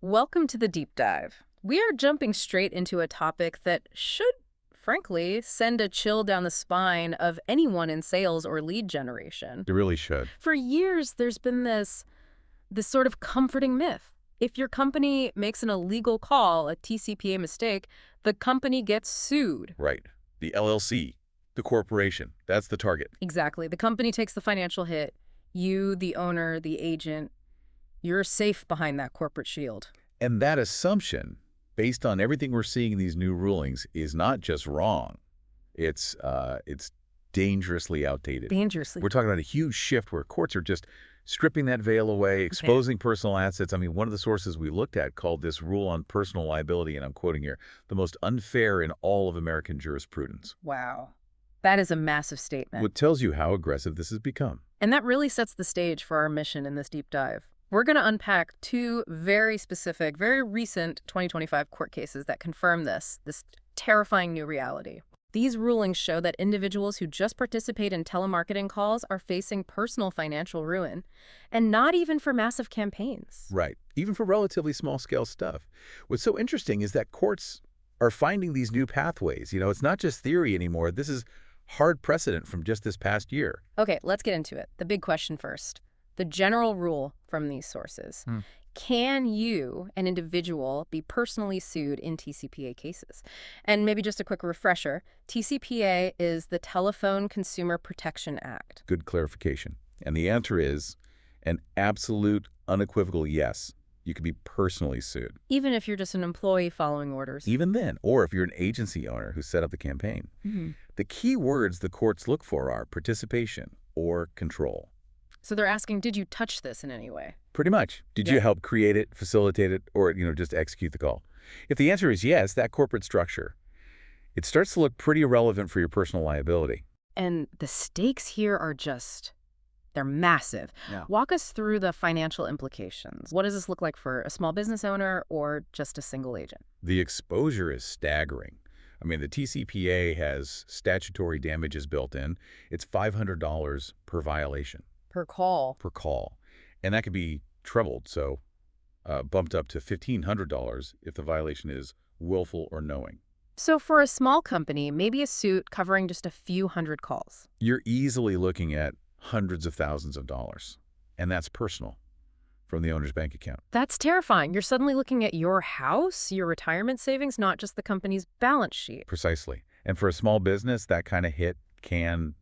Welcome to the deep dive. We are jumping straight into a topic that should, frankly, send a chill down the spine of anyone in sales or lead generation. It really should. For years, there's been this sort of comforting myth. If your company makes an illegal call, a TCPA mistake, the company gets sued. Right. The LLC, the corporation, that's the target. Exactly. The company takes the financial hit. You, the owner, the agent, you're safe behind that corporate shield. And that assumption, based on everything we're seeing in these new rulings, is not just wrong. It's dangerously outdated. Dangerously. We're talking about a huge shift where courts are just stripping that veil away, exposing personal assets. I mean, one of the sources we looked at called this rule on personal liability, and I'm quoting here, the most unfair in all of American jurisprudence. Wow. That is a massive statement. What tells you how aggressive this has become. And that really sets the stage for our mission in this deep dive. We're going to unpack two very specific, very recent 2025 court cases that confirm this terrifying new reality. These rulings show that individuals who just participate in telemarketing calls are facing personal financial ruin, and not even for massive campaigns. Right. Even for relatively small-scale stuff. What's so interesting is that courts are finding these new pathways. You know, it's not just theory anymore. This is hard precedent from just this past year. Okay, let's get into it. The big question first. The general rule from these sources. Can you, an individual, be personally sued in TCPA cases? And maybe just a quick refresher, TCPA is the Telephone Consumer Protection Act. Good clarification. And the answer is an absolute, unequivocal yes. You could be personally sued. Even if you're just an employee following orders. Even then, or if you're an agency owner who set up the campaign. The key words the courts look for are participation or control. So they're asking, did you touch this in any way? Pretty much. Did you help create it, facilitate it, or just execute the call? If the answer is yes, that corporate structure, it starts to look pretty irrelevant for your personal liability. And the stakes here are they're massive. Yeah. Walk us through the financial implications. What does this look like for a small business owner or just a single agent? The exposure is staggering. I mean, the TCPA has statutory damages built in. It's $500 per violation. Per call. Per call. And that could be trebled, so bumped up to $1,500 if the violation is willful or knowing. So for a small company, maybe a suit covering just a few hundred calls. You're easily looking at hundreds of thousands of dollars, and that's personal from the owner's bank account. That's terrifying. You're suddenly looking at your house, your retirement savings, not just the company's balance sheet. Precisely. And for a small business, that kind of hit can,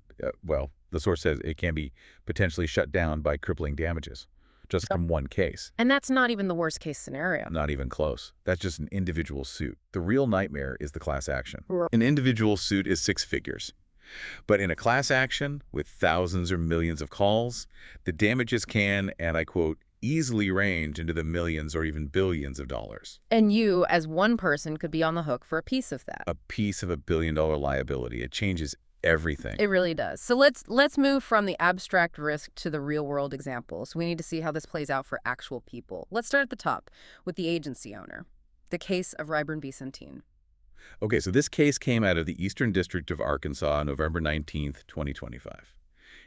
the source says it can be potentially shut down by crippling damages, just from one case. And that's not even the worst case scenario. Not even close. That's just an individual suit. The real nightmare is the class action. An individual suit is six figures. But in a class action with thousands or millions of calls, the damages can, and I quote, easily range into the millions or even billions of dollars. And you, as one person, could be on the hook for a piece of that. A piece of a billion-dollar liability. It changes everything. It really does. So let's move from the abstract risk to the real-world examples. We need to see how this plays out for actual people. Let's start at the top with the agency owner, the case of Ryburn B. Centene. Okay, so this case came out of the Eastern District of Arkansas on November 19th, 2025.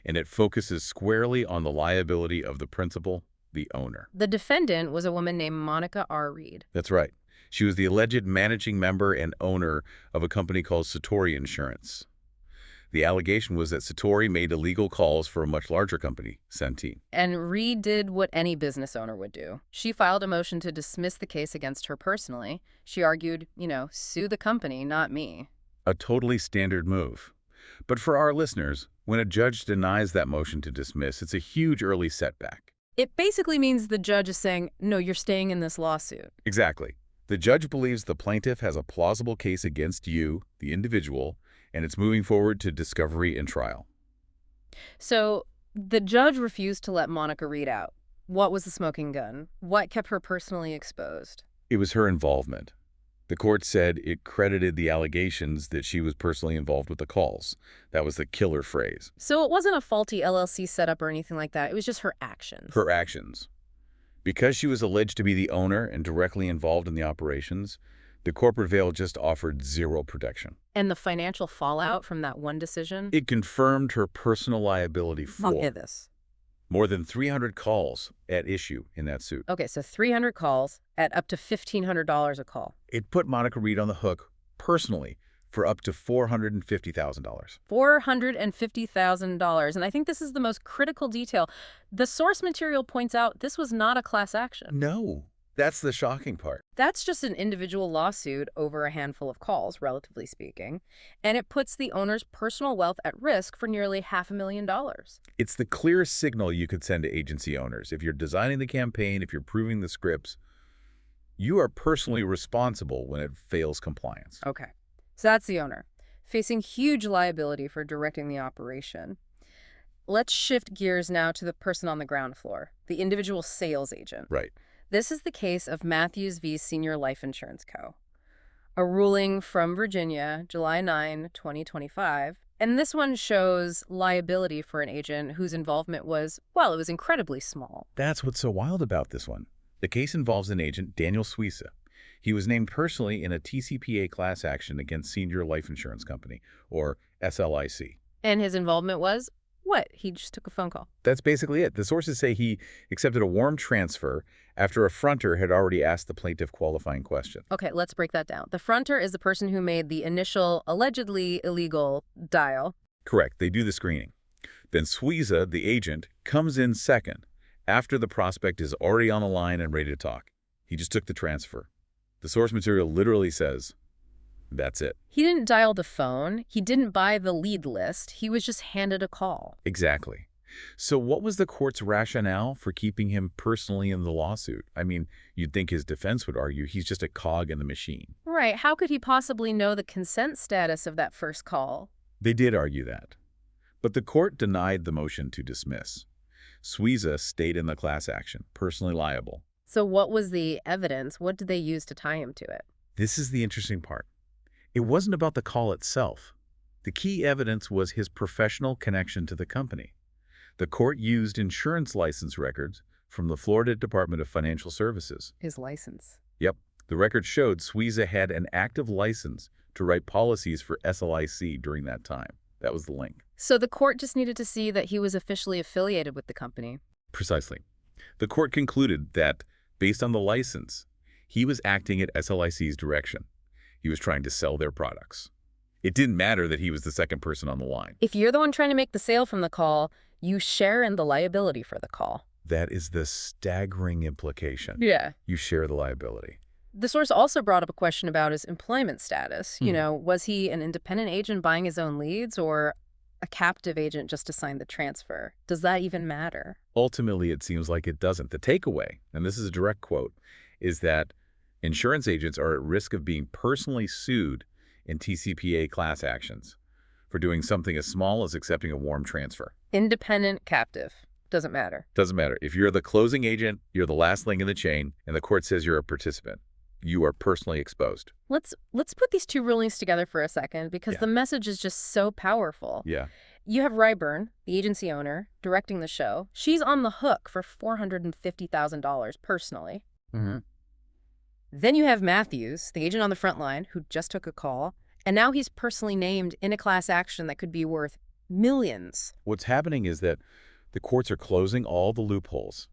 And it focuses squarely on the liability of the principal, the owner. The defendant was a woman named Monica R. Reed. That's right. She was the alleged managing member and owner of a company called Satori Insurance. The allegation was that Satori made illegal calls for a much larger company, Centene. And Reed did what any business owner would do. She filed a motion to dismiss the case against her personally. She argued, sue the company, not me. A totally standard move. But for our listeners, when a judge denies that motion to dismiss, it's a huge early setback. It basically means the judge is saying, no, you're staying in this lawsuit. Exactly. The judge believes the plaintiff has a plausible case against you, the individual, and it's moving forward to discovery and trial. So the judge refused to let Monica Reed out. What was the smoking gun? What kept her personally exposed? It was her involvement. The court said it credited the allegations that she was personally involved with the calls. That was the killer phrase. So it wasn't a faulty LLC setup or anything like that. It was just her actions. Her actions. Because she was alleged to be the owner and directly involved in the operations, the corporate veil just offered zero protection. And the financial fallout from that one decision? It confirmed her personal liability for... Look at this. More than 300 calls at issue in that suit. Okay, so 300 calls at up to $1,500 a call. It put Monica Reed on the hook personally for up to $450,000. $450,000. And I think this is the most critical detail. The source material points out this was not a class action. No, that's the shocking part. That's just an individual lawsuit over a handful of calls, relatively speaking, and it puts the owner's personal wealth at risk for nearly $500,000. It's the clearest signal you could send to agency owners. If you're designing the campaign, if you're proving the scripts, you are personally responsible when it fails compliance. Okay, so that's the owner, facing huge liability for directing the operation. Let's shift gears now to the person on the ground floor, the individual sales agent. Right. This is the case of Matthews v. Senior Life Insurance Co., a ruling from Virginia, July 9, 2025. And this one shows liability for an agent whose involvement was, well, it was incredibly small. That's what's so wild about this one. The case involves an agent, Daniel Suiza. He was named personally in a TCPA class action against Senior Life Insurance Company, or SLIC. And his involvement was what? He just took a phone call. That's basically it. The sources say he accepted a warm transfer after a fronter had already asked the plaintiff qualifying question. Okay, let's break that down. The fronter is the person who made the initial, allegedly illegal dial. Correct. They do the screening. Then Suiza, the agent, comes in second after the prospect is already on the line and ready to talk. He just took the transfer. The source material literally says, that's it. He didn't dial the phone. He didn't buy the lead list. He was just handed a call. Exactly. So what was the court's rationale for keeping him personally in the lawsuit? I mean, you'd think his defense would argue he's just a cog in the machine. Right. How could he possibly know the consent status of that first call? They did argue that. But the court denied the motion to dismiss. Suiza stayed in the class action, personally liable. So what was the evidence? What did they use to tie him to it? This is the interesting part. It wasn't about the call itself. The key evidence was his professional connection to the company. The court used insurance license records from the Florida Department of Financial Services. His license. Yep. The record showed Suiza had an active license to write policies for SLIC during that time. That was the link. So the court just needed to see that he was officially affiliated with the company. Precisely. The court concluded that, based on the license, he was acting at SLIC's direction. He was trying to sell their products. It didn't matter that he was the second person on the line. If you're the one trying to make the sale from the call, you share in the liability for the call. That is the staggering implication. Yeah. You share the liability. The source also brought up a question about his employment status. You know, was he an independent agent buying his own leads or a captive agent just to sign the transfer? Does that even matter? Ultimately, it seems like it doesn't. The takeaway, and this is a direct quote, is that insurance agents are at risk of being personally sued in TCPA class actions for doing something as small as accepting a warm transfer. Independent, captive. Doesn't matter. Doesn't matter. If you're the closing agent, you're the last link in the chain, and the court says you're a participant. You are personally exposed. Let's put these two rulings together for a second because the message is just so powerful. Yeah. You have Ryburn, the agency owner, directing the show. She's on the hook for $450,000 personally. Mm-hmm. Then you have Matthews, the agent on the front line, who just took a call, and now he's personally named in a class action that could be worth millions. What's happening is that the courts are closing all the loopholes.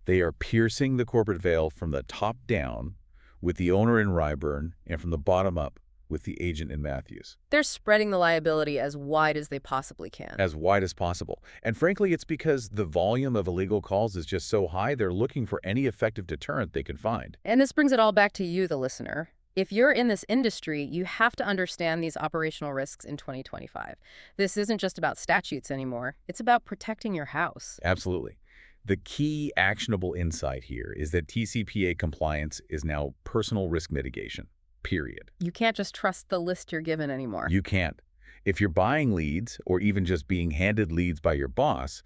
They are piercing the corporate veil from the top down with the owner in Ryburn and from the bottom up with the agent in Matthews. They're spreading the liability as wide as they possibly can. As wide as possible. And frankly, it's because the volume of illegal calls is just so high, they're looking for any effective deterrent they can find. And this brings it all back to you, the listener. If you're in this industry, you have to understand these operational risks in 2025. This isn't just about statutes anymore. It's about protecting your house. Absolutely. The key actionable insight here is that TCPA compliance is now personal risk mitigation, period. You can't just trust the list you're given anymore. You can't. If you're buying leads or even just being handed leads by your boss,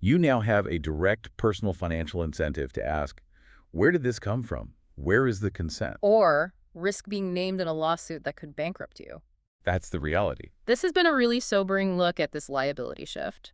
you now have a direct personal financial incentive to ask, where did this come from? Where is the consent? Or risk being named in a lawsuit that could bankrupt you. That's the reality. This has been a really sobering look at this liability shift.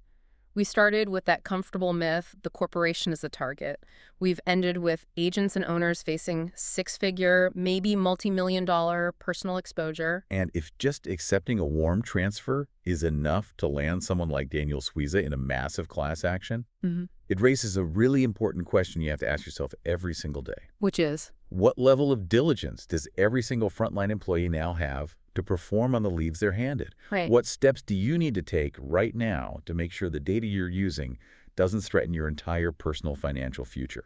We started with that comfortable myth, the corporation is the target. We've ended with agents and owners facing six-figure, maybe multi-million-dollar personal exposure. And if just accepting a warm transfer is enough to land someone like Daniel Suiza in a massive class action, Hmm. it raises a really important question you have to ask yourself every single day. Which is? What level of diligence does every single frontline employee now have to perform on the leaves they're handed? Right. What steps do you need to take right now to make sure the data you're using doesn't threaten your entire personal financial future?